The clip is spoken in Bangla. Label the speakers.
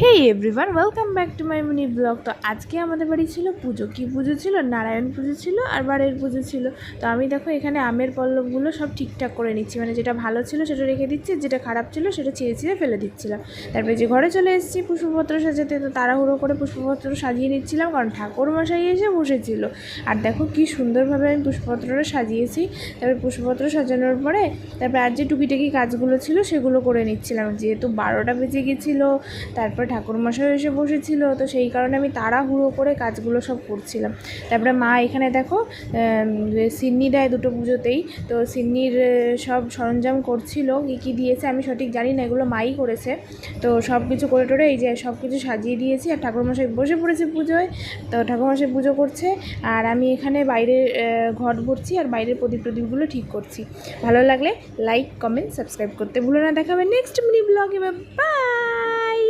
Speaker 1: Hey everyone, welcome back to my mini blog. তো আজকে আমাদের বাড়ি ছিল পুজো। কী পুজো ছিল? নারায়ণ পুজো ছিল আর বাড়ির পুজো ছিল। তো আমি দেখো এখানে আমের পল্লবগুলো সব ঠিকঠাক করে নিচ্ছি, মানে যেটা ভালো ছিল সেটা রেখে দিচ্ছি, যেটা খারাপ ছিল সেটা ছিঁড়ে ছিঁড়ে ফেলে দিচ্ছিলাম। তারপরে যে ঘরে চলে এসেছি পুষ্পপত্র সাজাতে, তো তাড়াহুড়ো করে পুষ্পপত্র সাজিয়ে নিচ্ছিলাম, কারণ ঠাকুরমশাই এসে বসেছিল। আর দেখো কী সুন্দরভাবে আমি পুষ্পপত্রটা সাজিয়েছি। তারপরে পুষ্পপত্র সাজানোর পরে তারপরে আর যে টুকিটাকি কাজগুলো ছিল সেগুলো করে নিচ্ছিলাম, যেহেতু 12টা বেজে গেছিলো। তারপর ঠাকুরমশাই এসে বসেছিল, তো সেই কারণে আমি তাড়াহুড়ো করে কাজগুলো সব করছিলাম। তারপরে মা এখানে দেখো সিন্নি দেয় দুটো পুজোতেই, তো সিন্নির সব সরঞ্জাম করছিল। কী কী দিয়েছে আমি সঠিক জানি না, এগুলো মাই করেছে। তো সব কিছু করে টোরে এই যে সব কিছু সাজিয়ে দিয়েছি, আর ঠাকুরমশাই বসে পড়েছে পুজোয়। তো ঠাকুরমশাই পুজো করছে আর আমি এখানে বাইরের ঘট ভরছি আর বাইরের প্রদীপগুলো ঠিক করছি। ভালো লাগলে লাইক, কমেন্ট, সাবস্ক্রাইব করতে ভুলো না। দেখাবে নেক্সট মিনি ব্লগে। বাই।